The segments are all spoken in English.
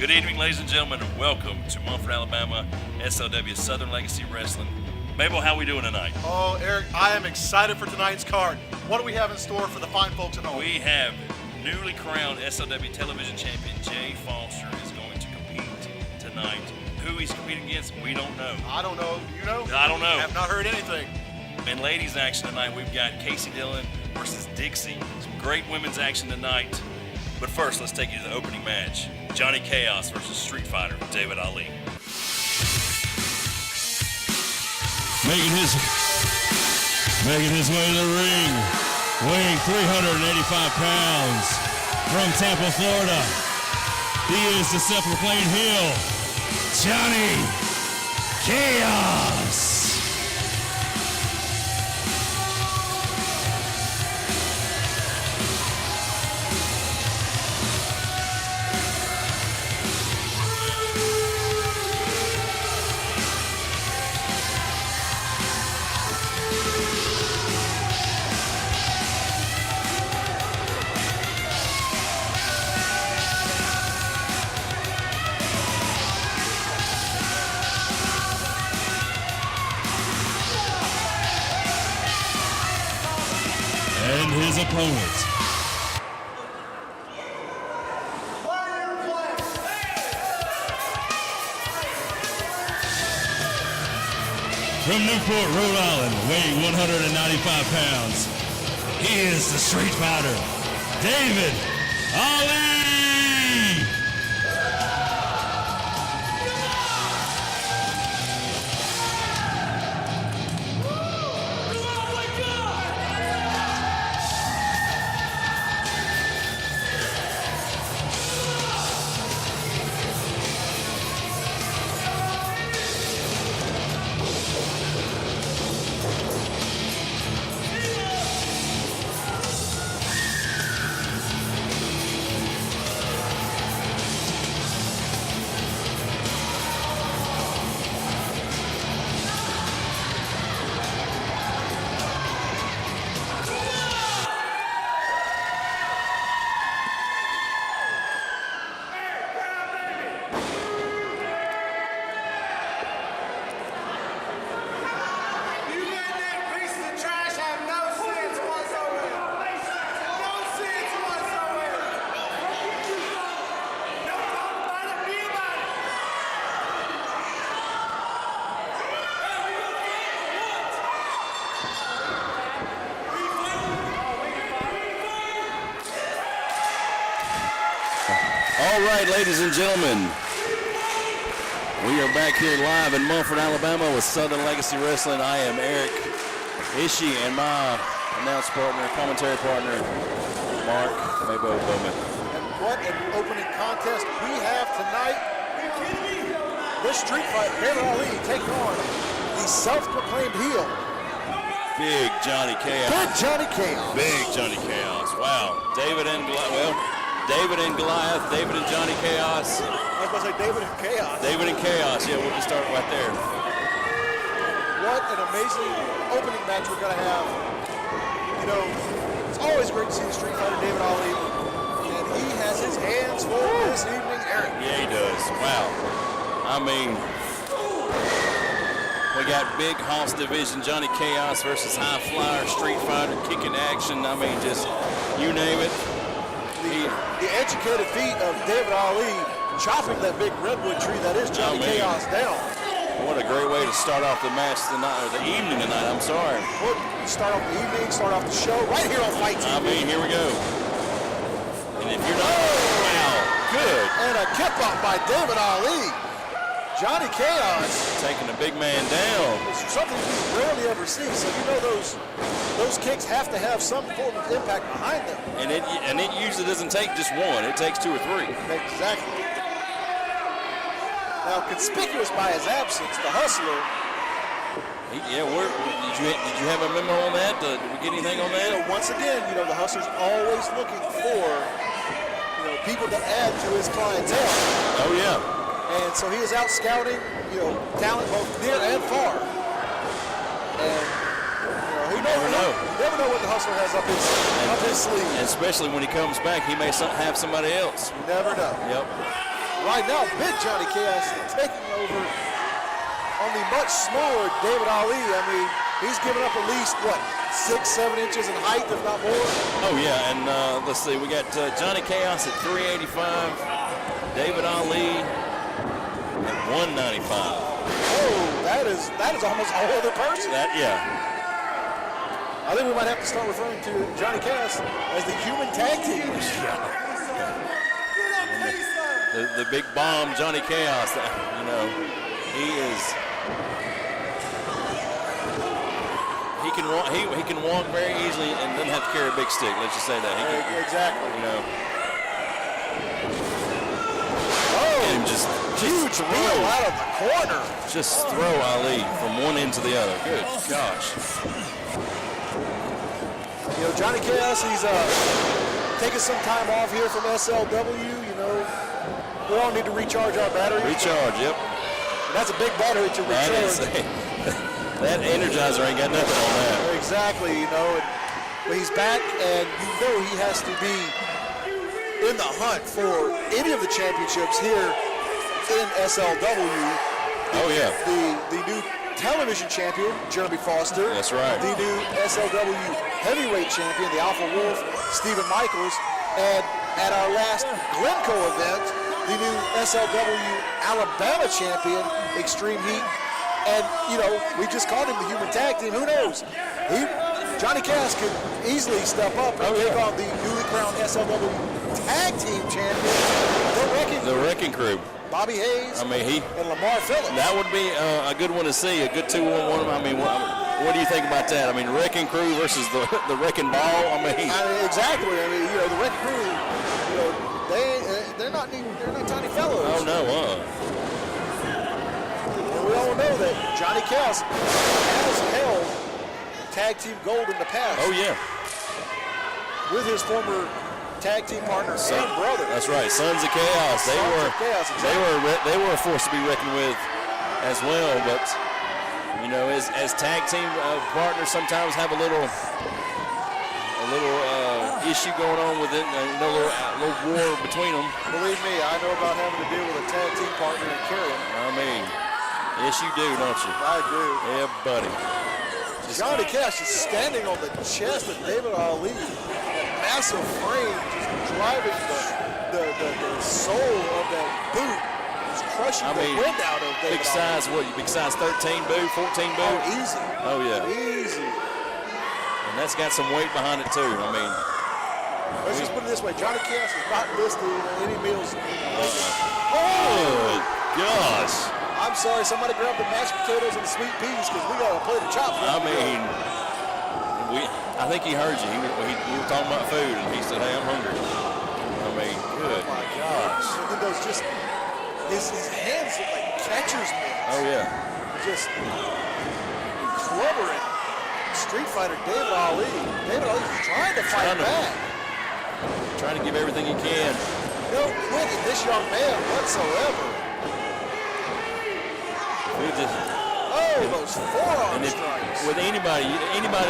Good evening, ladies and gentlemen, and welcome to Mumford, Alabama, SLW Southern Legacy Wrestling. Mabel, how we doing tonight? Oh, Eric, I am excited for tonight's card. What do we have in store for the fine folks at home? We have newly crowned SLW television champion Jay Foster is going to compete tonight. Who he's competing against, we don't know. I don't know. You know? I don't know. I have not heard anything. In ladies action tonight, we've got Casey Dillon versus Dixie. Some great women's action tonight. But first, let's take you to the opening match. Johnny Chaos versus Street Fighter David Ali. Making his way to the ring, weighing 385 pounds, from Tampa, Florida. He is the self-proclaimed heel, Johnny Chaos. And his opponent, from Newport, Rhode Island, weighing 195 pounds, he is the Street Fighter, David Ali. All right, ladies and gentlemen, we are back here live in Mumford, Alabama with Southern Legacy Wrestling. I am Eric Ishii and my announce partner, commentary partner, Mark Mabo Bowman. And what an opening contest we have tonight. This Street Fighter, David Ali, taking on the self-proclaimed heel, Big Johnny Chaos. Big Johnny Chaos. Big Johnny Chaos. Wow. David and Goliath, David and Johnny Chaos. I was going to say David and Chaos. David and Chaos, yeah, we'll just start right there. What an amazing opening match we're going to have. You know, it's always great to see the Street Fighter, David Ali, and he has his hands full this evening, Eric. Yeah, he does. Wow. I mean, we got Big Hoss Division, Johnny Chaos versus High Flyer, Street Fighter, kicking action. I mean, just you name it. The educated feet of David Ali chopping that big redwood tree that is Johnny Chaos down. What a great way to start off the match tonight, or the evening tonight, I'm sorry. Well, start off the evening, start off the show, right here on Fite TV. I mean, here we go. And if you're not, wow, good. And a kick off by David Ali. Johnny Chaos. Taking the big man down. It's something you rarely ever see, so you know those kicks have to have some form of impact behind them. And it usually doesn't take just one, it takes two or three. Exactly. Now, conspicuous by his absence, the Hustler. Did you have a memo on that? Did we get anything on that? You know, once again, you know, the Hustler's always looking for, you know, people to add to his clientele. Oh, yeah. And so he is out scouting, you know, talent both near and far. And you never know what the Hustler has up his sleeve. And especially when he comes back, he may have somebody else. You never know. Yep. Right now, big Johnny Chaos taking over on the much smaller David Ali. I mean, he's given up at least, what, 6-7 inches in height, if not more? Oh, yeah, and let's see, we got Johnny Chaos at 385, David Ali at 195. Oh, that is almost a whole other person. Yeah. I think we might have to start referring to Johnny Chaos as the human tag team. The big bomb, Johnny Chaos, you know, he can walk very easily and doesn't have to carry a big stick. Let's just say that. Exactly. You know. Oh, And just huge throw. wheel out of the corner. Just throw Ali from one end to the other. Good gosh. You know, Johnny Chaos, he's taking some time off here from SLW. You know, we all need to recharge our batteries. Recharge, yep. And that's a big battery to recharge. That Energizer ain't got nothing on that. Exactly, you know. But he's back, and you know he has to be in the hunt for any of the championships here in SLW. Oh, yeah. The new television champion, Jeremy Foster. That's right. The new SLW heavyweight champion, the Alpha Wolf, Stephen Michaels. And at our last Glencoe event, the new SLW Alabama champion, Extreme Heat. And, you know, we just called him the human tag team. Who knows? Johnny Cass could easily step up and take on the newly crowned SLW tag team champion, The Wrecking Crew. Bobby Hayes, I mean, and Lamar Phillips. That would be a good one to see, a good 2-on-1. I mean, what do you think about that? I mean, Wrecking Crew versus the Wrecking Ball. Exactly. I mean, you know, the Wrecking Crew, you know, they're not tiny fellows. Oh no. And we all know that Johnny Cass has held tag team gold in the past. Oh yeah. With his former tag team partner and brother. That's right, Sons of Chaos. They were a force to be reckoned with as well. But you know, as tag team partners, sometimes have a little issue going on with it. You know, a little war between them. Believe me, I know about having to deal with a tag team partner and carrying. I mean, yes, you do, don't you? I do. Yeah, buddy. Johnny Cash is standing on the chest of David Ali. That massive frame just driving the soul of that boot. Just crushing the wind out of David big size, Ali. big size 13 boot, 14 boot? Oh, easy. Oh, yeah. Easy. And that's got some weight behind it, too. I mean, let's just put it this way. Johnny Cash is not listed in any meals. Oh, gosh. I'm sorry, somebody grabbed the mashed potatoes and the sweet peas because we got a plate of chops. I mean, I think he heard you. We were talking about food, and he said, hey, I'm hungry. I mean, good. Oh, my gosh. And then those just, his hands look like catcher's mitts. Oh, yeah. Just clobbering Street Fighter David Ali. David Ali's trying to fight back. Trying to give everything he can. No quit in this young man whatsoever. Those forearm strikes. With anybody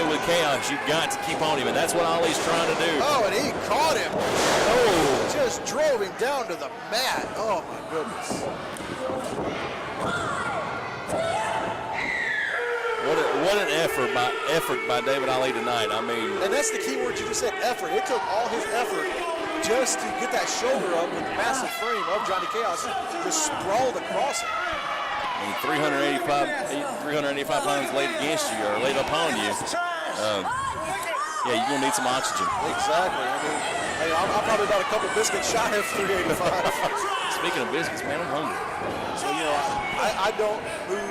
with chaos, you've got to keep on him, and that's what Ali's trying to do. Oh, and he caught him. Oh, just drove him down to the mat. Oh my goodness. What an effort by David Ali tonight. I mean, and that's the key word you just said, effort. It took all his effort just to get that shoulder up with the massive frame of Johnny Chaos, just sprawled across it. And 385 pounds laid against you or laid upon you. Yeah, you're gonna need some oxygen. Exactly. I mean, hey, I'm probably about a couple biscuits shy of 385. Speaking of biscuits, man, I'm hungry. So you know, I don't move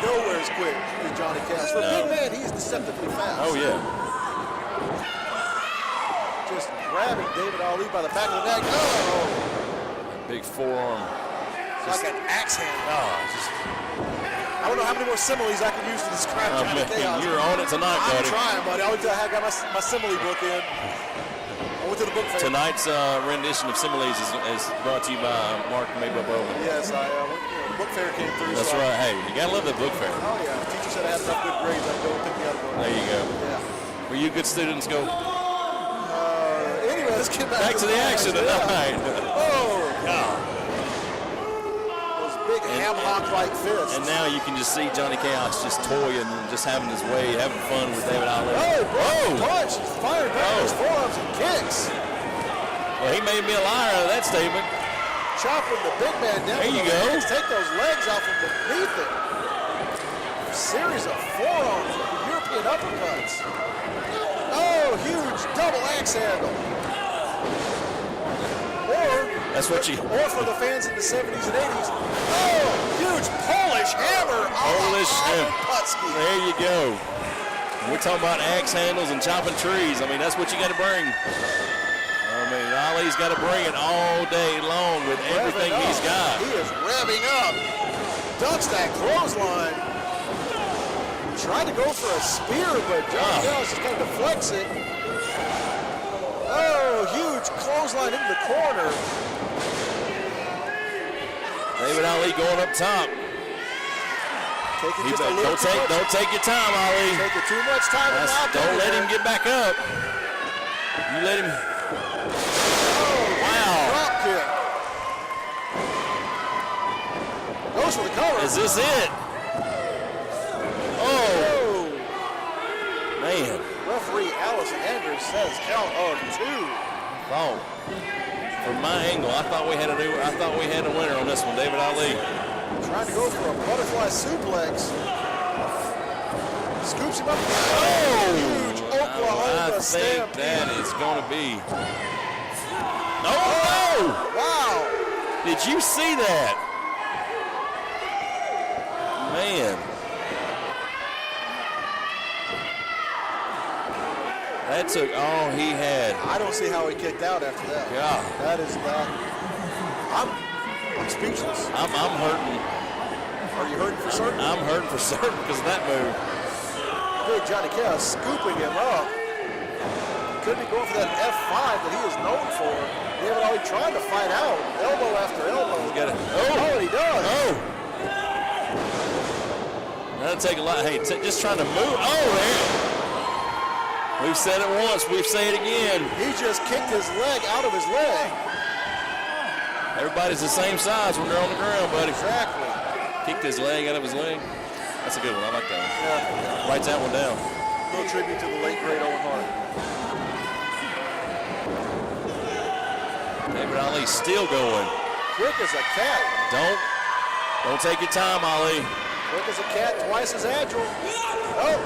nowhere as quick as Johnny Cash. For a big man, he's deceptively fast. Oh yeah. Just grabbing David Ali by the back of the neck. Oh! Big forearm. Like an axe hand. I don't know how many more similes I could use to describe Johnny Chaos. You're on it tonight, buddy. I'm trying, buddy. I got my simile book in. I went to the book fair. Tonight's rendition of similes is brought to you by Mark Maybell Bowman. Yes, the book fair came through. That's right. Hey, you gotta love the book fair. Oh yeah. The teacher said I had enough good grades. I'd go and pick the other one. There you go. Yeah. Were you a good student in school? Anyway, let's get back to the action tonight. Oh, God. tomahawk-like fist. And now you can just see Johnny Chaos just toying and just having his way, having fun with David Ali. Oh, punch! He's firing back his forearms and kicks. Well, he made me a liar out of that statement. Chopping the big man down. There you go. Take those legs out from beneath it. A series of forearms with the European uppercuts. Oh, huge double axe handle. That's what you. Or for the fans in the 70s and 80s. Oh, huge Polish hammer. Polish hammer. Putski. There you go. We're talking about axe handles and chopping trees. I mean, that's what you got to bring. I mean, Ali's got to bring it all day long with everything he's got. He is revving up. Ducks that clothesline. Tried to go for a spear, but Johnny Chaos just kind of deflects it. Oh, huge clothesline into the corner. David Ali going up top. Taking just a little too much. Don't take your time, Ali. Taking too much time. Don't let him get back up. You let him. Wow. Drop kick. Goes for the cover. Is this it? Oh. Man. Referee Allison Andrews says count on 2. Oh. From my angle, I thought we had a winner on this one, David Ali. Trying to go for a butterfly suplex. Scoops him up. Oh! Huge Oklahoma I think stampede. that is going to be. Oh, no! Wow. Did you see that? Man. That took all he had. I don't see how he kicked out after that. Yeah. That is that. I'm speechless. I'm hurting. Are you hurting for certain? I'm hurting for certain because of that move. Big Johnny Chaos scooping him up. Could be going for that F5 that he is known for. David Ali trying to fight out. Elbow after elbow. He's got it. Oh, he does. Oh. That'll take a lot. Hey, just trying to move. Oh, there. We've said it once. We've said it again. He just kicked his leg out of his leg. Everybody's the same size when they're on the ground, buddy. Exactly. Kicked his leg out of his leg. That's a good one. I like that one. Yeah. Writes that one down. A little tribute to the late great Owen Hart. David Ali still going. Quick as a cat. Don't take your time, Ali. Quick as a cat, twice as agile. Oh.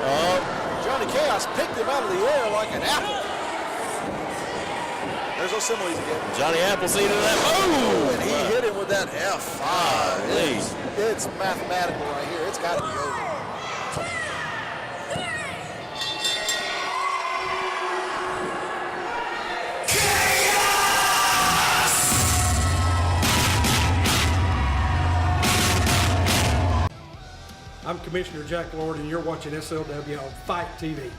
Johnny Chaos picked him out of the air like an apple. There's those similes again. Johnny Appleseed into that. Oh! And he hit him with that F5. Please. It's mathematical right here. It's got to be over. I'm Commissioner Jack Lord, and you're watching SLW on Fite TV.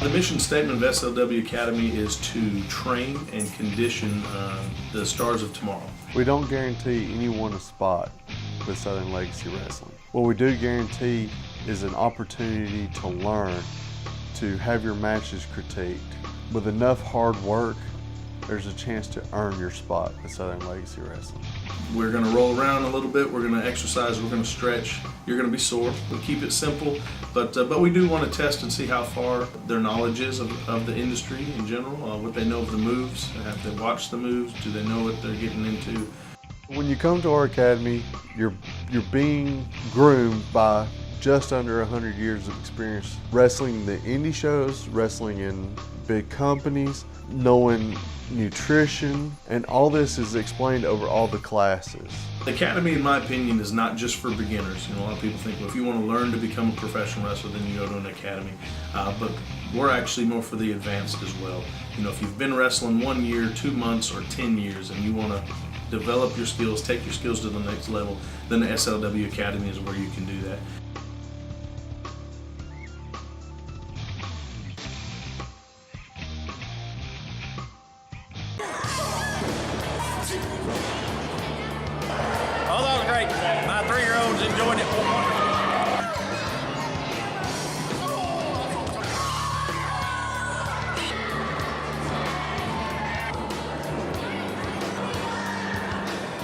The mission statement of SLW Academy is to train and condition the stars of tomorrow. We don't guarantee anyone a spot with Southern Legacy Wrestling. What we do guarantee is an opportunity to learn, to have your matches critiqued. With enough hard work, there's a chance to earn your spot with Southern Legacy Wrestling. We're going to roll around a little bit, we're going to exercise, we're going to stretch. You're going to be sore. We'll keep it simple, but we do want to test and see how far their knowledge is of the industry in general, what they know of the moves, have they watched the moves, do they know what they're getting into. When you come to our academy, you're being groomed by just under 100 years of experience wrestling the indie shows, wrestling in big companies, knowing nutrition, and all this is explained over all the classes. The academy, in my opinion, is not just for beginners. You know, a lot of people think, well, if you want to learn to become a professional wrestler, then you go to an academy. But we're actually more for the advanced as well. You know, if you've been wrestling 1 year, 2 months, or 10 years, and you want to develop your skills, take your skills to the next level, then the SLW Academy is where you can do that. doing it wonderfully.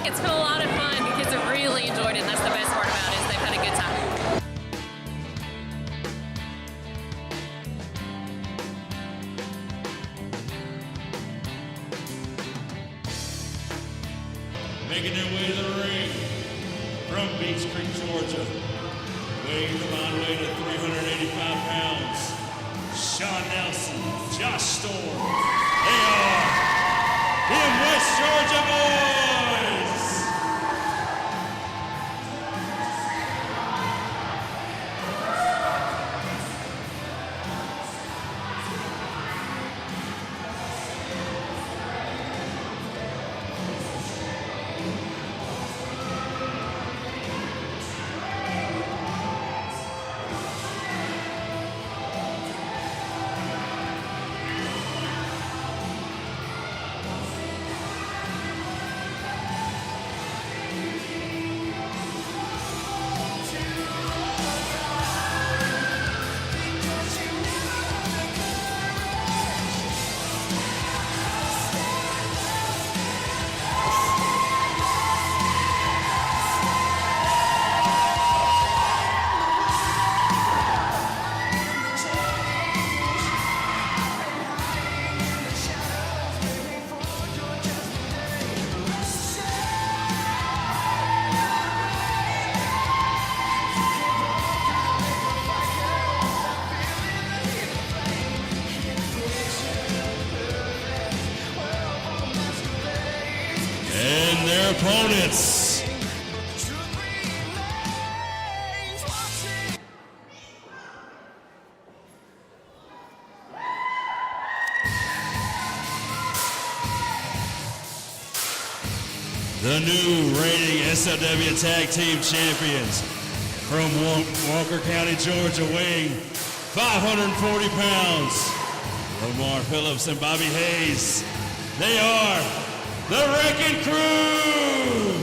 It's been a lot of fun. The kids have really enjoyed it, and that's the best part about it, is they've had a good time. Making their way to the ring from Beach Creek, Georgia, weighing the combined weight of 385 pounds, Sean Nelson, Josh Storm. They are the West Georgia Boys. And their opponents. The new reigning SLW Tag Team Champions from Walker County, Georgia, weighing 540 pounds. Lamar Phillips and Bobby Hayes. They are the Wrecking Crew!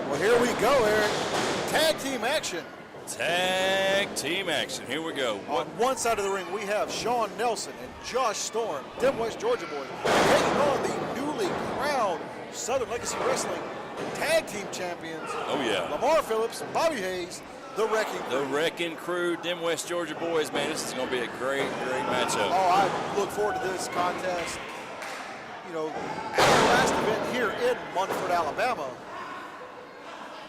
Well, here we go, Eric. Tag team action. Tag team action. Here we go. On one side of the ring, we have Sean Nelson and Josh Storm, them West Georgia boys, taking on the newly crowned Southern Legacy Wrestling Tag Team Champions. Oh, yeah. Lamar Phillips and Bobby Hayes, the Wrecking Crew. The Wrecking Crew, them West Georgia boys, man, this is going to be a great, great matchup. Oh, I look forward to this contest. You know, at the last event here in Munford, Alabama,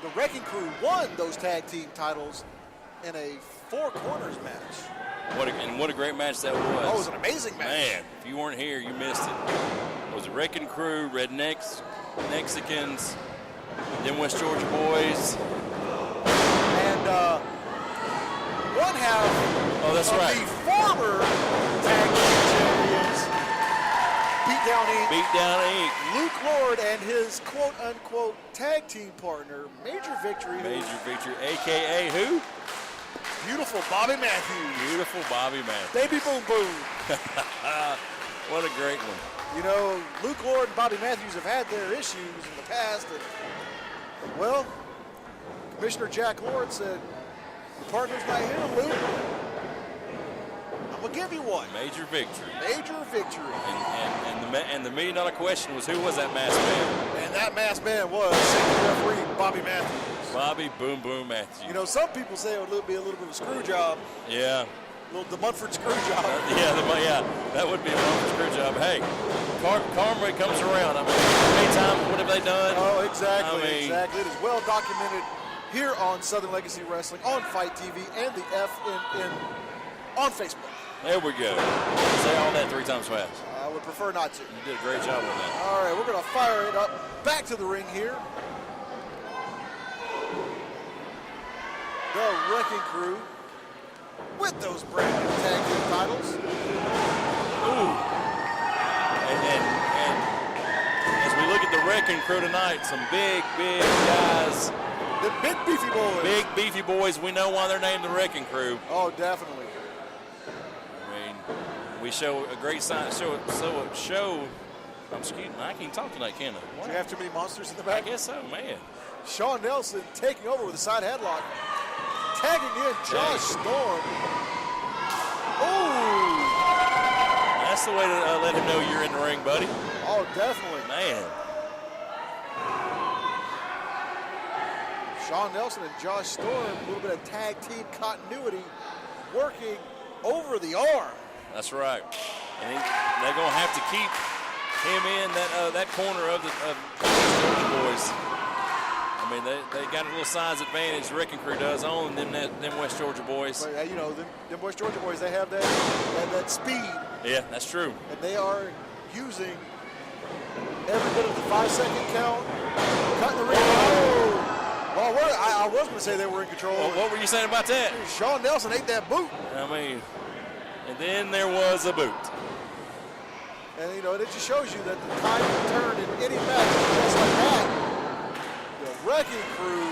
the Wrecking Crew won those tag team titles in a four corners match. What a great match that was. Oh, it was an amazing match. Man, if you weren't here, you missed it. It was the Wrecking Crew, Rednecks, Mexicans, them West Georgia boys. And one half Oh, that's of right. the former tag team champions, Beatdown Inc. Beatdown Inc. Luke Lord and his quote-unquote tag team partner, Major Victory. Major Victory, a.k.a. who? Beautiful Bobby Matthews. Beautiful Bobby Matthews. Baby boom boom. What a great one. You know, Luke Lord and Bobby Matthews have had their issues in the past. And, well, Commissioner Jack Lord said, your partner's not here, Luke. I'm going to give you one. Major victory. Major victory. And the $1,000,000 question was, who was that masked man? And that masked man was safety referee Bobby Matthews. Bobby Boom Boom Matthews. You know, some people say it would be a little bit of a screw job. Yeah. The Munford screw job. Yeah, that would be a Munford screw job. Hey, karma comes around. I mean, how many times, what have they done? Oh, exactly, I mean, exactly. It is well documented here on Southern Legacy Wrestling, on Fite TV, and the FNN on Facebook. There we go. Say all that 3 times fast. I would prefer not to. You did a great job on that. All right, we're going to fire it up. Back to the ring here. The Wrecking Crew with those brand new tag team titles. Ooh. And as we look at the Wrecking Crew tonight, some big guys. The big beefy boys. Big beefy boys. We know why they're named the Wrecking Crew. Oh, definitely. I mean, we show a great sign. I can't talk tonight, can I? Do you have too many monsters in the back? I guess so, man. Sean Nelson taking over with a side headlock. Tagging in Josh Storm. Oh! That's the way to let him know you're in the ring, buddy. Oh, definitely. Man. Sean Nelson and Josh Storm, a little bit of tag team continuity, working over the arm. That's right. And they're going to have to keep him in that corner of the boys. I mean, they got a little size advantage, the Wrecking Crew does, on them West Georgia boys. But, you know, them West Georgia boys, they have that speed. Yeah, that's true. And they are using every bit of the 5-second count, cutting the ring. Oh! Well, I was going to say they were in control. Well, what were you saying about that? Sean Nelson ate that boot. I mean, and then there was a boot. And, you know, it just shows you that the tide can turn in any match just like that. The Wrecking Crew,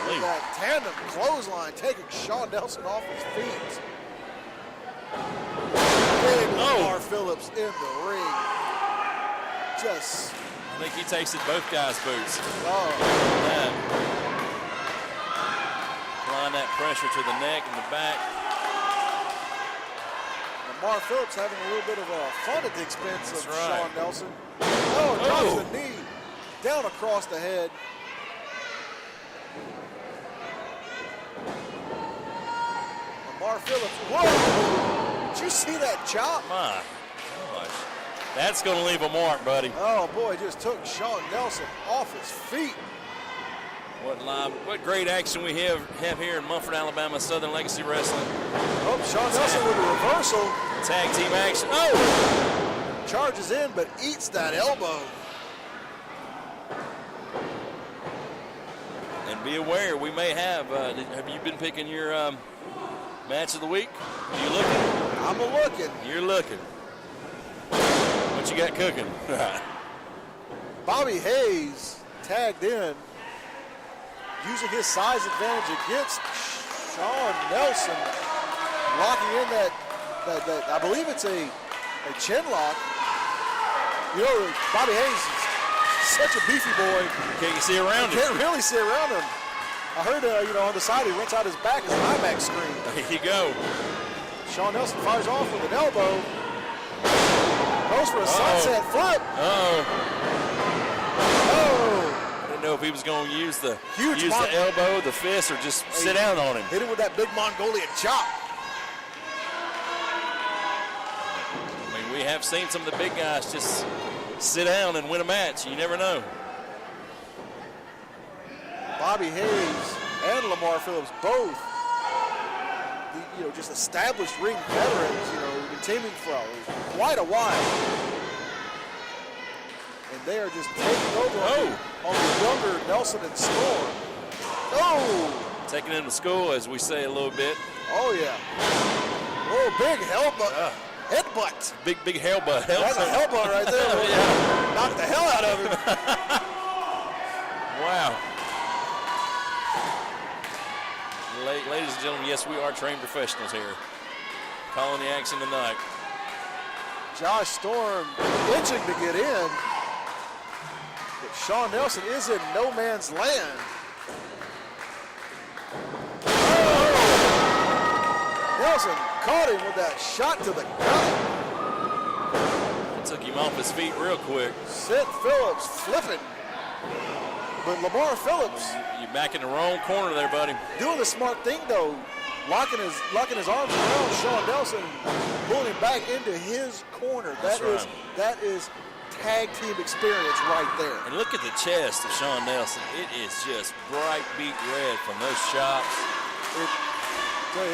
with that tandem clothesline, taking Sean Nelson off his feet. Big Lamar Phillips in the ring. Just. I think he tasted both guys' boots. Oh. Applying that pressure to the neck and the back. Lamar Phillips having a little bit of fun at the expense of right. Sean Nelson. Oh, drops the knee down across the head. Lamar Phillips, whoa! Did you see that chop? My gosh. That's going to leave a mark, buddy. Oh, boy, just took Sean Nelson off his feet. What great action we have here in Munford, Alabama, Southern Legacy Wrestling. Oh, Sean Nelson with a reversal. Tag team action. Oh! Charges in, but eats that elbow. And be aware, we may have you been picking your match of the week? Are you looking? I'm a-looking. You're looking. What you got cooking? Bobby Hayes tagged in, using his size advantage against Sean Nelson, locking in that I believe it's a chin lock. You know, Bobby Hayes is such a beefy boy. Can't see around him. Can't really see around him. I heard, you know, on the side he rents out his back as an IMAX screen. There you go. Sean Nelson fires off with an elbow. Goes for a sunset flip. Oh. Oh. I didn't know if he was going to use the Huge elbow, the fist, or just sit down on him. Hit him with that big Mongolian chop. I mean, we have seen some of the big guys just sit down and win a match. You never know. Bobby Hayes and Lamar Phillips both, you know, just established ring veterans, you know, been teaming for quite a while. And they are just taking over on the younger Nelson and Storm. Oh! Taking him to school, as we say a little bit. Oh, yeah. Oh, big headbutt. Headbutt. Big headbutt. That's a headbutt right there. Yeah. Knocked the hell out of him. Wow. ladies and gentlemen, yes, we are trained professionals here. Calling the action tonight. Josh Storm itching to get in, but Sean Nelson is in no man's land. Oh! Nelson caught him with that shot to the gut. Took him off his feet real quick. Seth Phillips flipping. But Lamar Phillips, You're back in the wrong corner there, buddy. doing the smart thing though, locking his arms around Sean Nelson, pulling him back into his corner. That's right. That is tag team experience right there. And look at the chest of Sean Nelson. It is just bright beet red from those chops.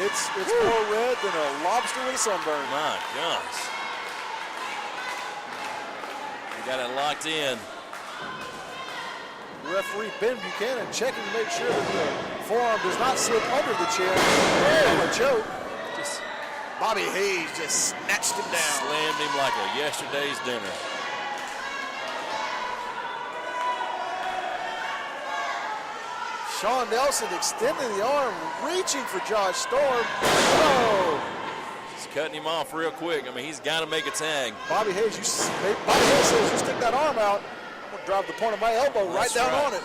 It's more red than a lobster with a sunburn. My gosh. We got it locked in. Referee Ben Buchanan checking to make sure that the forearm does not slip under the chin. Oh, a choke. Bobby Hayes just snatched him down. Slammed him like a yesterday's dinner. Sean Nelson extending the arm, reaching for Josh Storm. Oh! Just cutting him off real quick. I mean, he's got to make a tag. Bobby Hayes says, you stick that arm out, I'm going to drive the point of my elbow right down on it.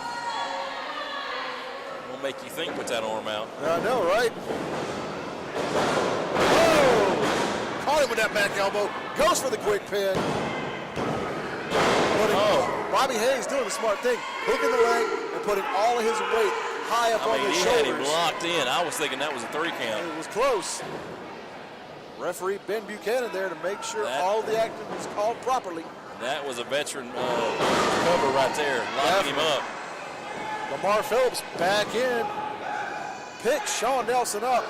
Will make you think with that arm out. I know, right? Oh! Caught him with that back elbow. Goes for the quick pin. Bobby Hayes doing the smart thing, hooking the leg and putting all of his weight high up on his shoulders. He had him locked in. I was thinking that was a 3 count. It was close. Referee Ben Buchanan there to make sure all the action was called properly. That was a veteran cover right there, locking him up. Lamar Phillips back in, picks Sean Nelson up.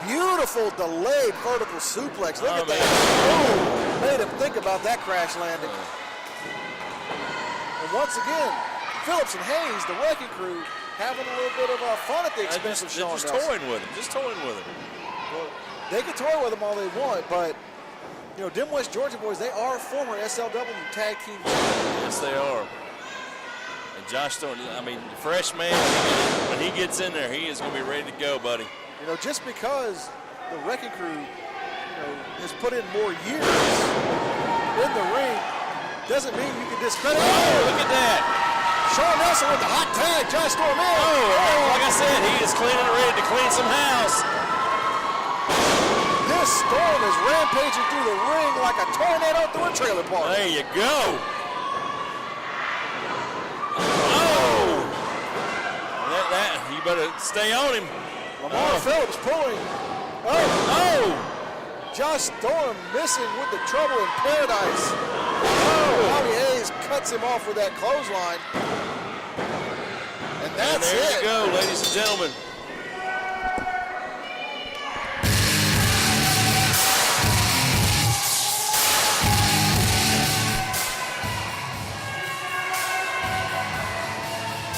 Beautiful delayed vertical suplex. Look at that. Oh, made him think about that crash landing. And once again, Phillips and Hayes, the wrecking crew, having a little bit of fun at the expense of Sean Nelson. Just toying with him. Just toying with him. Well, they can toy with him all they want, but you know, Dim West Georgia boys, they are former SLW tag team champions. Yes, they are. And Josh Storm, I mean, fresh man, when he gets in there, he is going to be ready to go, buddy. You know, just because the wrecking crew, you know, has put in more years in the ring, doesn't mean you can discredit. Oh, look at that. Sean Nelson with the hot tag, Josh Storm in. Oh, like I said, he is cleaning, ready to clean some house. This Storm is rampaging through the ring like a tornado through a trailer park. There you go. Oh! You better stay on him. Lamar Phillips pulling. Oh! Josh Storm missing with the trouble in paradise. Oh! Bobby Hayes cuts him off with that clothesline. And that's and there it. you go, ladies and gentlemen.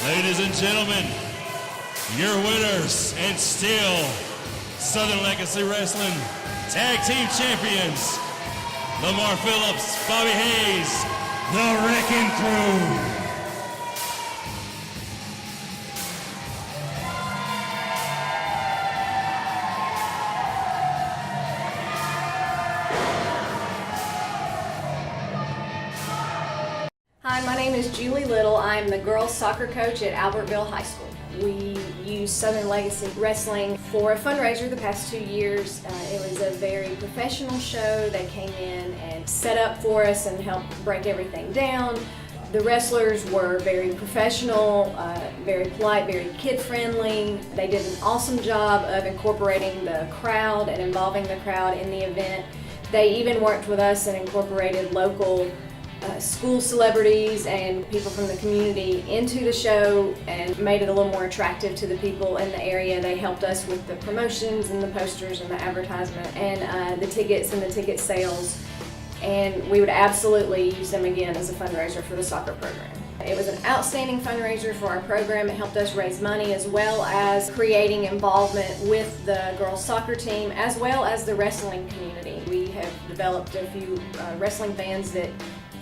Ladies and gentlemen, your winners and still Southern Legacy Wrestling Tag Team Champions, Lamar Phillips, Bobby Hayes, the Wrecking Crew. Hi, my name is Julie Little. I'm the girls soccer coach at Albertville High School. We use Southern Legacy Wrestling for a fundraiser the past 2 years. It was a very professional show. They came in and set up for us and helped break everything down. The wrestlers were very professional, very polite, very kid-friendly. They did an awesome job of incorporating the crowd and involving the crowd in the event. They even worked with us and incorporated local school celebrities and people from the community into the show and made it a little more attractive to the people in the area. They helped us with the promotions and the posters and the advertisement and the tickets and the ticket sales. And we would absolutely use them again as a fundraiser for the soccer program. It was an outstanding fundraiser for our program. It helped us raise money as well as creating involvement with the girls soccer team as well as the wrestling community. We have developed a few wrestling fans that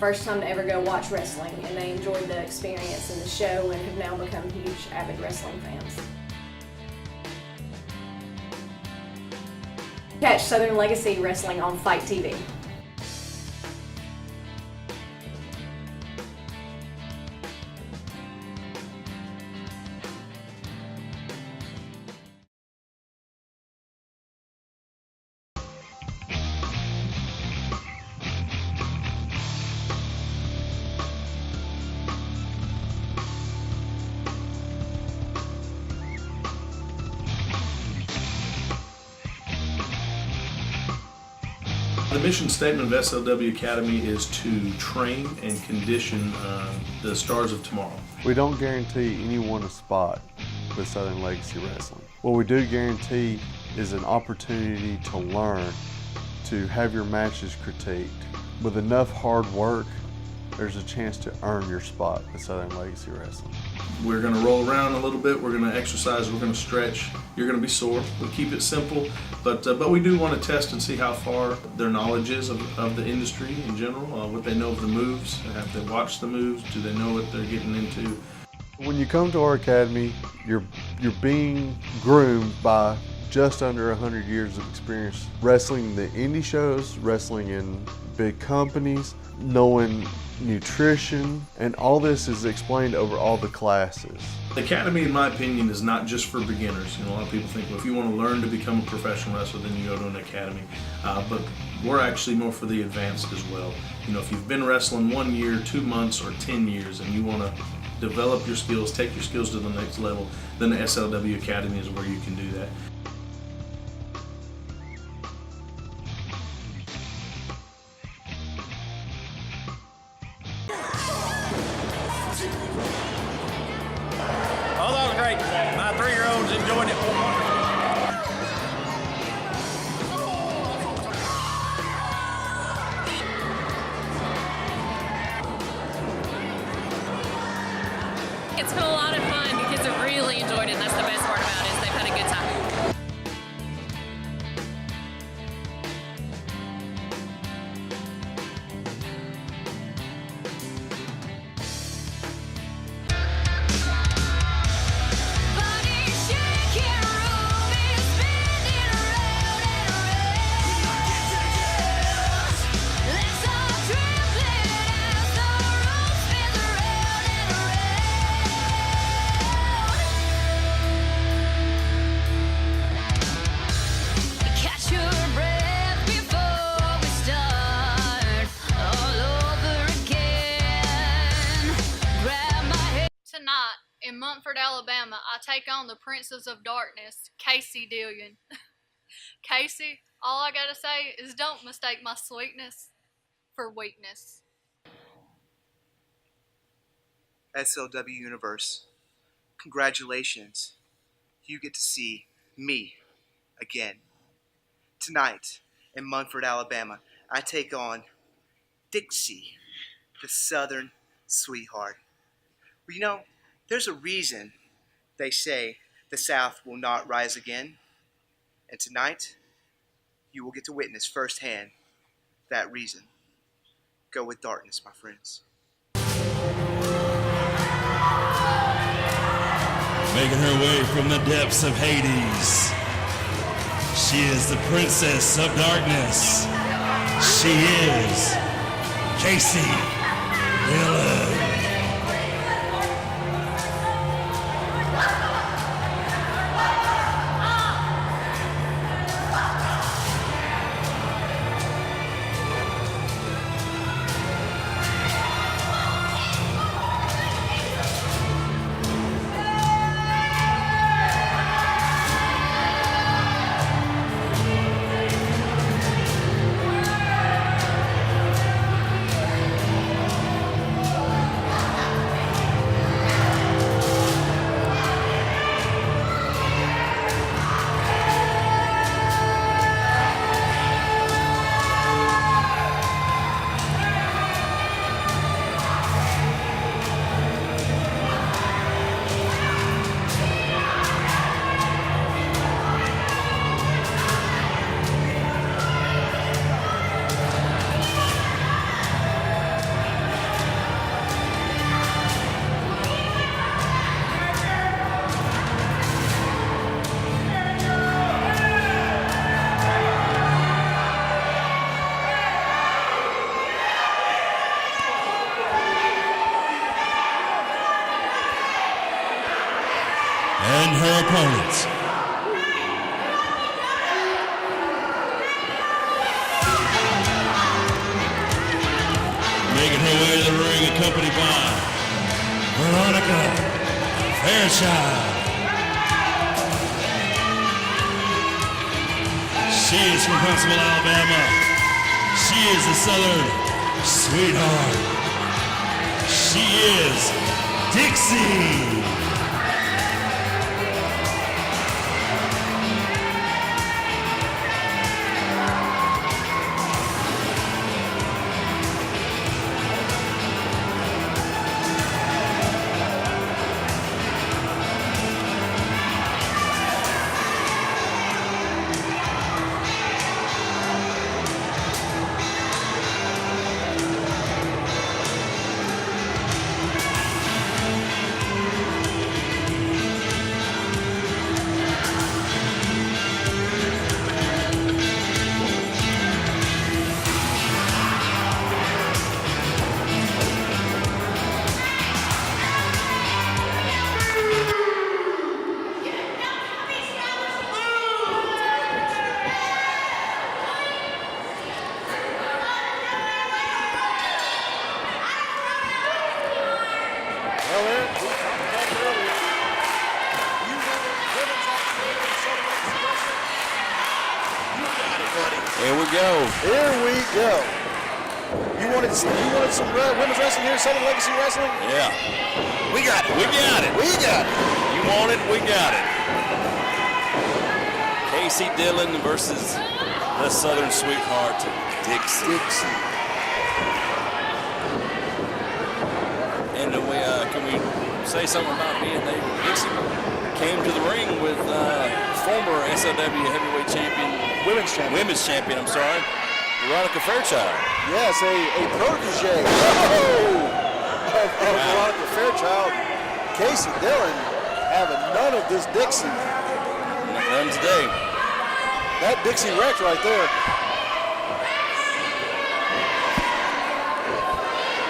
first time to ever go watch wrestling, and they enjoyed the experience and the show and have now become huge avid wrestling fans. Catch Southern Legacy Wrestling on Fite TV. The mission statement of SLW Academy is to train and condition the stars of tomorrow. We don't guarantee anyone a spot with Southern Legacy Wrestling. What we do guarantee is an opportunity to learn, to have your matches critiqued. With enough hard work, there's a chance to earn your spot with Southern Legacy Wrestling. We're going to roll around a little bit, we're going to exercise, we're going to stretch. You're going to be sore. We keep it simple, but we do want to test and see how far their knowledge is of the industry in general, what they know of the moves, have they watched the moves, do they know what they're getting into. When you come to our academy, you're being groomed by just under 100 years of experience wrestling the indie shows, wrestling in big companies, knowing nutrition, and all this is explained over all the classes. The academy, in my opinion, is not just for beginners. You know, a lot of people think, well, if you want to learn to become a professional wrestler, then you go to an academy. But we're actually more for the advanced as well. You know, if you've been wrestling 1 year, 2 months, or 10 years, and you want to develop your skills, take your skills to the next level, then the SLW Academy is where you can do that. Oh, that was great. My 3-year-old's enjoying it. It's been a lot of fun. The kids have really enjoyed it, and that's the best part about it, is they've had a good time. Tonight, in Montford, Alabama, I take on the Princess of Darkness, Casey Dillion. Casey, all I gotta say is don't mistake my sweetness for weakness. SLW Universe, congratulations. You get to see me again. Tonight, in Montford, Alabama, I take on Dixie, the Southern Sweetheart. Well, you know, there's a reason they say the South will not rise again. And tonight, you will get to witness firsthand that reason. Go with darkness, my friends. Making her way from the depths of Hades, she is the Princess of Darkness. She is Casey Dillon. And her opponents. Making her way to the ring, accompanied by Veronica Fairchild. She is from Huntsville, Alabama. She is the Southern sweetheart. She is Dixie. Here we go. Here we go. You wanted some women's wrestling here, Southern Legacy Wrestling? Yeah. We got it. We got it. We got it. You want it, we got it. Casey Dillon versus the Southern Sweetheart, Dixie. And can we say something about being there? Dixie came to the ring with former SLW heavyweight champion, women's champion, I'm sorry, Veronica Fairchild. Yes, a protege of Veronica Fairchild. Casey Dillon having none of this Dixie. None today. That Dixie wreck right there.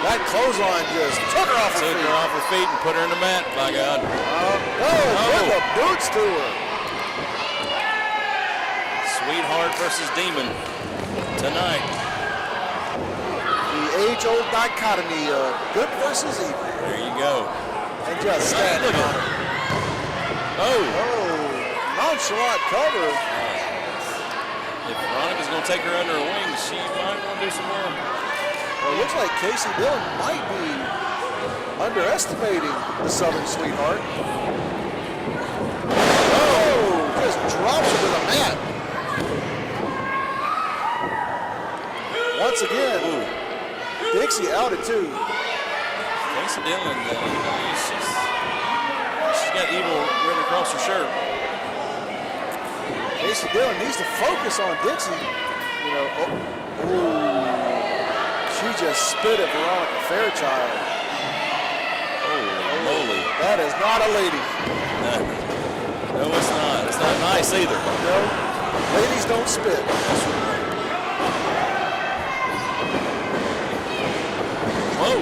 That clothesline just took her off her feet. Took her off her feet and put her in the mat, by God. With the boots to her. Sweetheart versus Demon tonight. The age-old dichotomy of good versus evil. There you go. And just standing on her. Nonchalant cover. If Veronica's going to take her under her wing, she might want to do some more. Well, it looks like Casey Dillon might be underestimating the Southern Sweetheart. Just drops her to the mat. Once again, Dixie out at 2. Casey Dillon, she's got evil written across her shirt. Casey Dillon needs to focus on Dixie. She just spit at Veronica Fairchild. Holy moly. That is not a lady. No, it's not. It's not nice either. No, ladies don't spit. Whoa.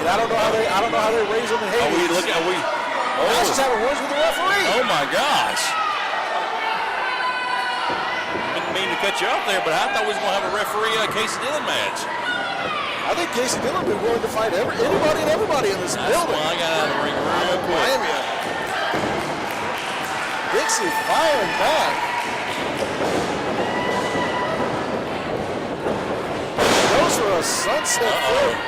I don't know how they raise them in Hades. Now she's having words with the referee. Oh my gosh. Didn't mean to cut you off there, but I thought we was going to have a referee Casey Dillon match. I think Casey Dillon would be willing to fight anybody and everybody in this building. Well, I got out of the ring real quick. Dixie firing back. Goes for a sunset flip.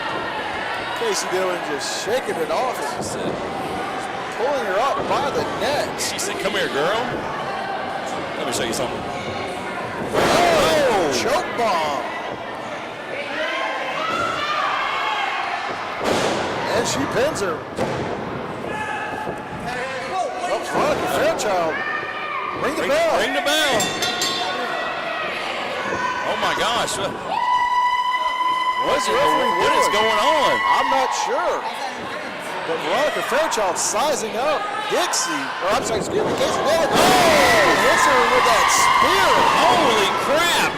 Casey Dillon just shaking it off and pulling her up by the neck. She said, "Come here, girl. Let me show you something." Choke bomb. And she pins her. Veronica Fairchild. Ring the bell. Ring the bell. Oh my gosh. What is going on? I'm not sure. But Veronica Fairchild sizing up Dixie. Casey Dillon. Hits her with that spear. Holy crap.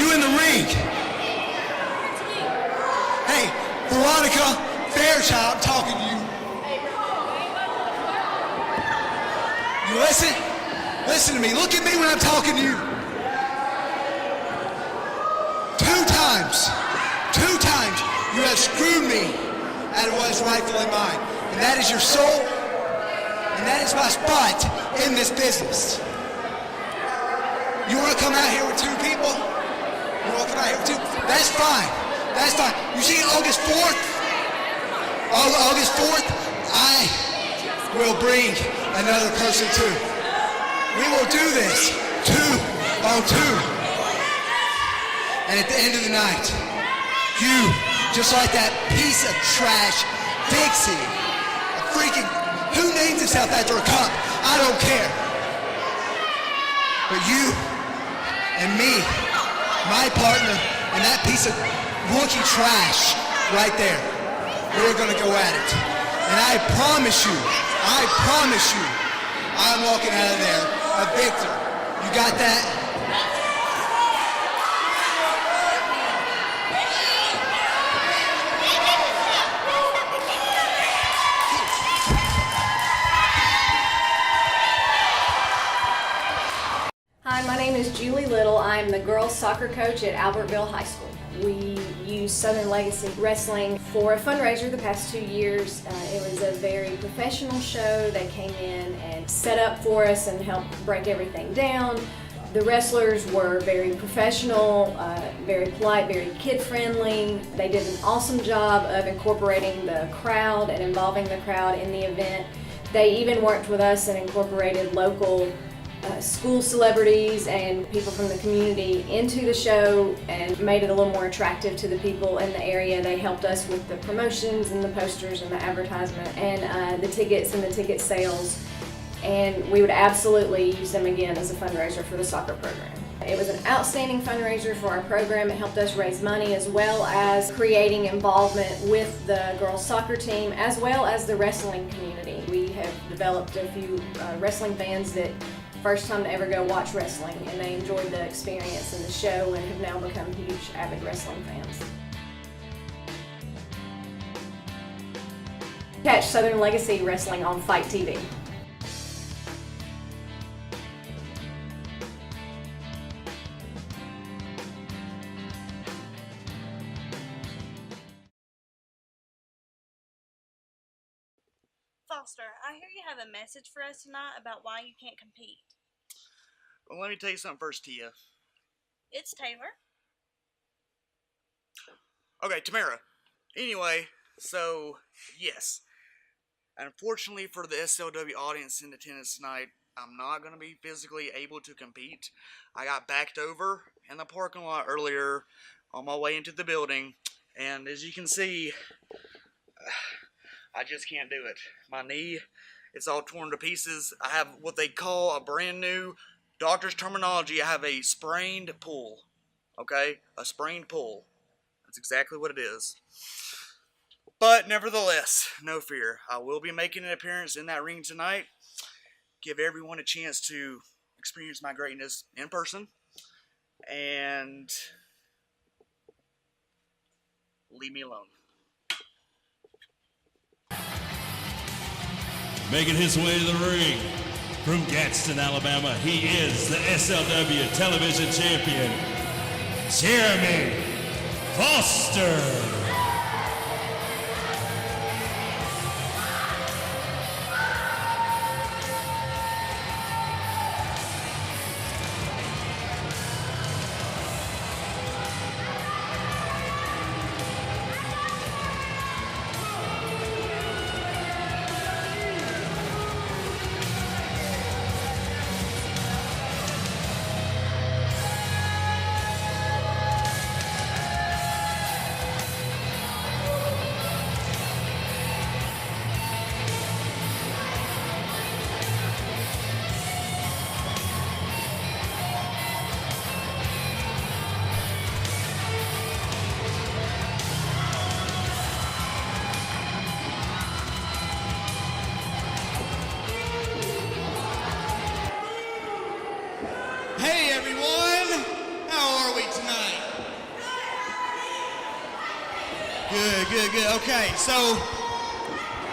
you in the ring. Hey, Veronica Fairchild, I'm talking to you. You listen? Listen to me. Look at me when I'm talking to you. 2 times you have screwed me out of what is rightfully mine. And that is your soul, and that is my spot in this business. You want to come out here with 2 people? You want to come out here with 2? That's fine. That's fine. You see August 4th? August 4th, I will bring another person too. We will do this 2 on 2. And at the end of the night, you, just like that piece of trash, Dixie, a freaking, who names himself after a cup? I don't care. But you and me, my partner, and that piece of rookie trash right there, we're gonna go at it. And I promise you, I'm walking out of there a victor. You got that? Hi, my name is Julie Little. I'm the girls soccer coach at Albertville High School. We use Southern Legacy Wrestling for a fundraiser the past 2 years. It was a very professional show. They came in and set up for us and helped break everything down. The wrestlers were very professional, very polite, very kid-friendly. They did an awesome job of incorporating the crowd and involving the crowd in the event. They even worked with us and incorporated local school celebrities and people from the community into the show and made it a little more attractive to the people in the area. They helped us with the promotions and the posters and the advertisement and the tickets and the ticket sales. And we would absolutely use them again as a fundraiser for the soccer program. It was an outstanding fundraiser for our program. It helped us raise money as well as creating involvement with the girls soccer team as well as the wrestling community. We have developed a few wrestling fans that first time to ever go watch wrestling, and they enjoyed the experience and the show and have now become huge avid wrestling fans. Catch Southern Legacy Wrestling on Fite TV. Foster, I hear you have a message for us tonight about why you can't compete. Well, let me tell you something first, Tia. It's Taylor. Okay, Tamara. Anyway, so, yes. Unfortunately for the SLW audience in attendance tonight, I'm not going to be physically able to compete. I got backed over in the parking lot earlier on my way into the building, and as you can see, I just can't do it. My knee, it's all torn to pieces. I have what they call a brand new, doctor's terminology, I have a sprained pull. Okay? A sprained pull. That's exactly what it is. But nevertheless, no fear. I will be making an appearance in that ring tonight. Give everyone a chance to experience my greatness in person. And leave me alone. Making his way to the ring from Gadsden, Alabama, he is the SLW television champion, Jeremy Foster. tonight? Good. Okay, so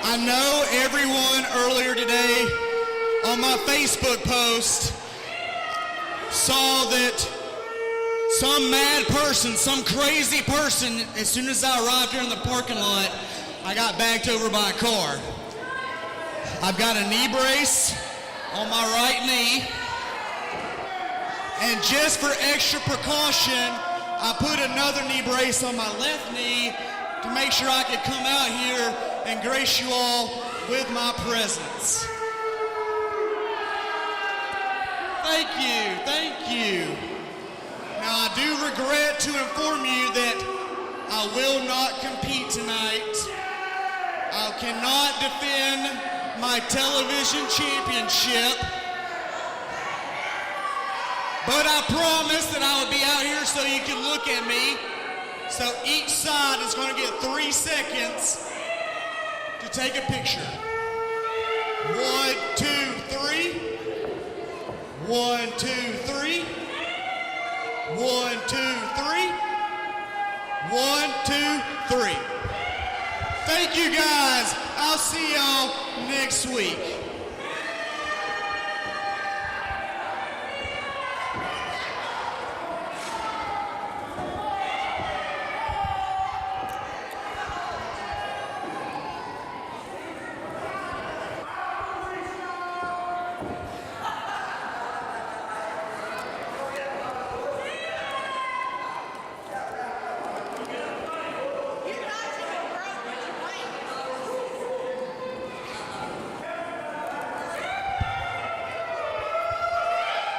I know everyone earlier today on my Facebook post saw that some mad person, some crazy person, as soon as I arrived here in the parking lot, I got backed over by a car. I've got a knee brace on my right knee, and just for extra precaution, I put another knee brace on my left knee to make sure I could come out here and grace you all with my presence. Thank you. Now I do regret to inform you that I will not compete tonight. I cannot defend my television championship, but I promised that I would be out here so you can look at me. So each side is going to get 3 seconds to take a picture. 1, 2, 3. 1, 2, 3. 1, 2, 3. 1, 2, 3. Thank you guys. I'll see y'all next week.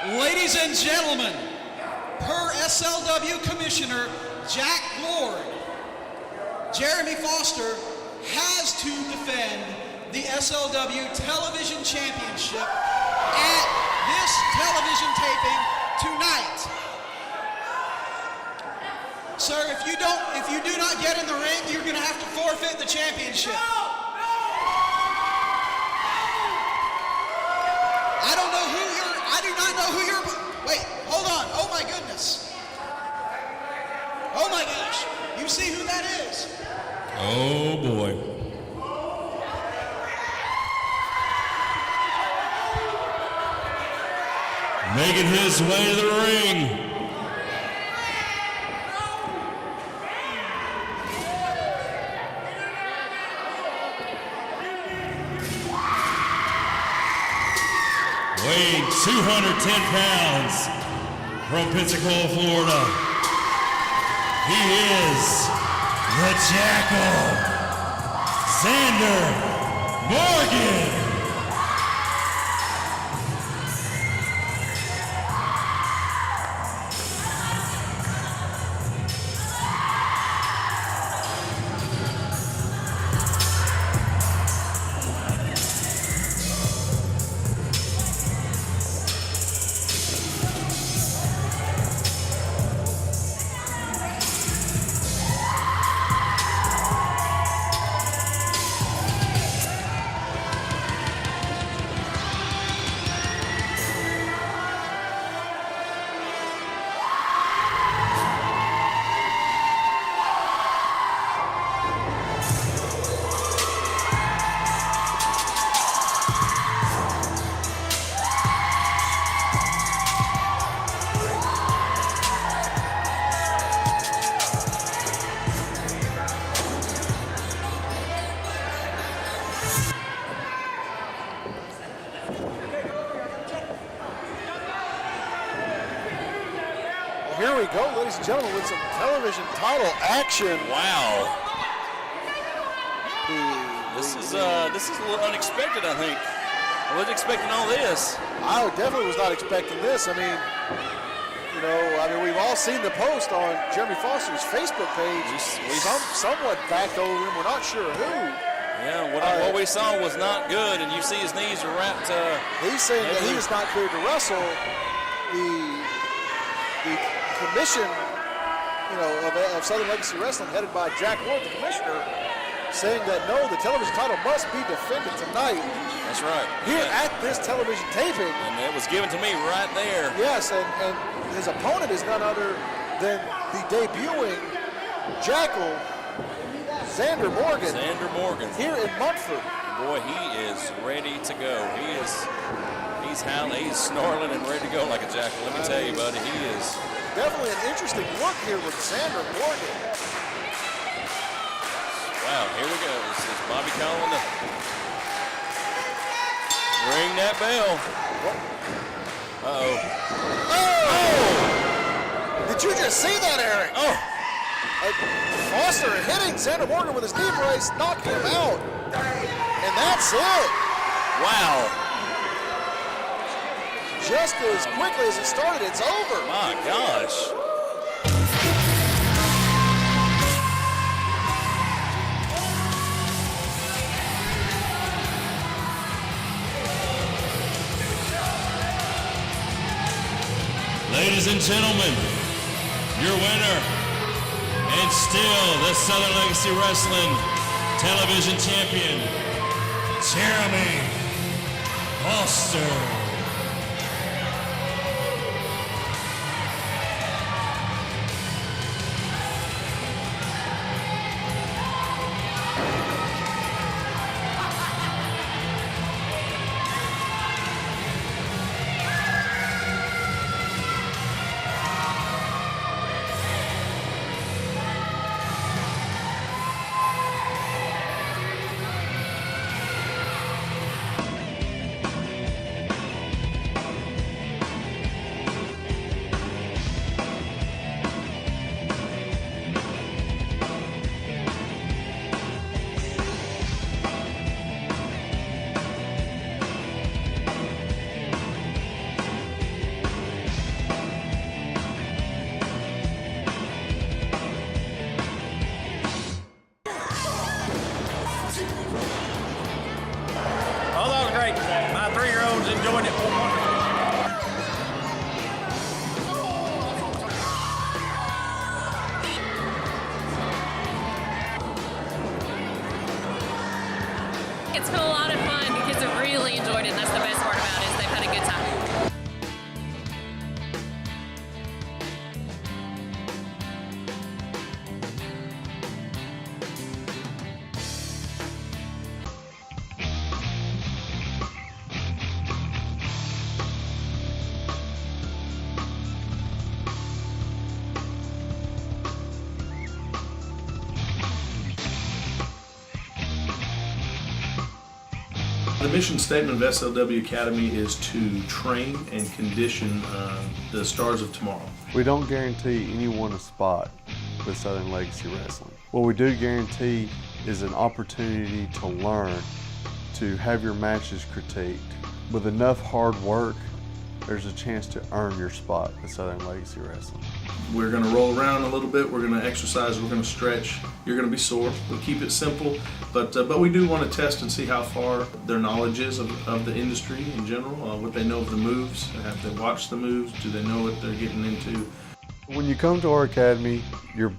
Ladies and gentlemen, per SLW Commissioner Jack Lord, Jeremy Foster has to defend the SLW Television Championship at this television taping tonight. Sir, if you do not get in the ring, you're going to have to forfeit the championship. I do not know who you're. Wait, hold on. Oh my goodness. Oh my gosh. You see who that is? Oh boy. Making his way to the ring. Weighing 210 pounds from Pensacola, Florida. He is the Jackal, Xander Morgan. Here we go, ladies and gentlemen, with some television title action. Wow. This is a little unexpected, I think. I wasn't expecting all this. I definitely was not expecting this. I mean, we've all seen the post on Jeremy Foster's Facebook page. Someone backed over him. We're not sure who. Yeah, what we saw was not good, and you see his knees are wrapped. He's saying that he is not cleared to wrestle. The commission, of Southern Legacy Wrestling, headed by Jack Ward, the commissioner, saying that no, the television title must be defended tonight. That's right. Here at this television taping. And it was given to me right there. Yes, and his opponent is none other than the debuting Jackal, Xander Morgan. Xander Morgan. Here in Montford. Boy, he is ready to go. He's howling, he's snarling and ready to go like a jackal. Let me tell you, buddy, he is. Definitely an interesting look here with Xander Morgan. Wow, here we go. This is Bobby calling the ring that bell. Uh-oh. Oh! Did you just see that, Eric? Oh! Foster hitting Xander Morgan with his knee brace, knocking him out. And that's it. Wow. Just as quickly as it started, it's over. My gosh. Ladies and gentlemen, your winner, and still the Southern Legacy Wrestling Television Champion, Jeremy Foster. Oh, that was great. My 3-year-old's enjoying it wonderfully. It's been a lot of fun. The kids have really enjoyed it, and that's the best part about it, is they've had a good time. The mission statement of SLW Academy is to train and condition the stars of tomorrow. We don't guarantee anyone a spot with Southern Legacy Wrestling. What we do guarantee is an opportunity to learn, to have your matches critiqued. With enough hard work, there's a chance to earn your spot with Southern Legacy Wrestling. We're going to roll around a little bit, we're going to exercise, we're going to stretch. You're going to be sore. We keep it simple, but we do want to test and see how far their knowledge is of the industry in general, what they know of the moves, have they watched the moves, do they know what they're getting into. When you come to our academy, you're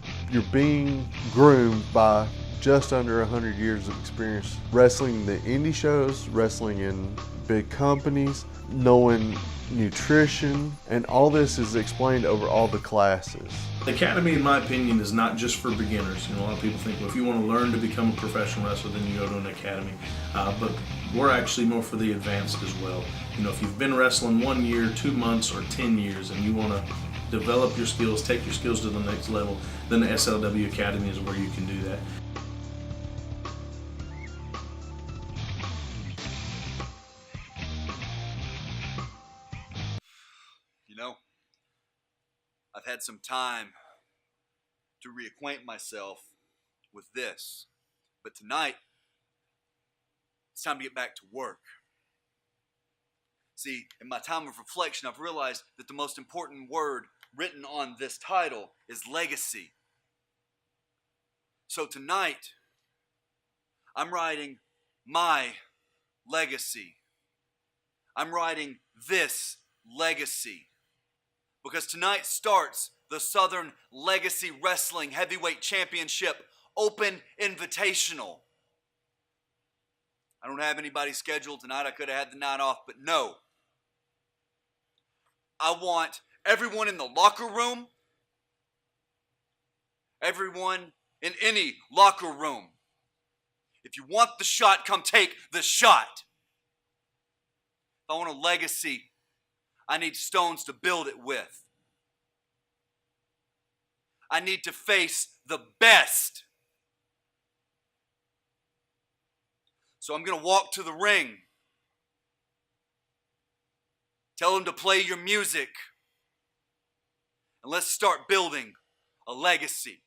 being groomed by just under 100 years of experience wrestling the indie shows, wrestling in big companies, knowing nutrition, and all this is explained over all the classes. The academy, in my opinion, is not just for beginners. You know, a lot of people think, well, if you want to learn to become a professional wrestler, then you go to an academy. But we're actually more for the advanced as well. You know, if you've been wrestling 1 year, 2 months, or 10 years, and you want to develop your skills, take your skills to the next level, then the SLW Academy is where you can do that. You know, I've had some time to reacquaint myself with this, but tonight, it's time to get back to work. See, in my time of reflection, I've realized that the most important word written on this title is legacy. So tonight, I'm writing my legacy. I'm writing this legacy. Because tonight starts the Southern Legacy Wrestling Heavyweight Championship Open Invitational. I don't have anybody scheduled tonight. I could have had the night off, but no. I want everyone in the locker room Everyone in any locker room, if you want the shot, come take the shot. If I want a legacy, I need stones to build it with. I need to face the best. So I'm going to walk to the ring. Tell them to play your music. And let's start building a legacy.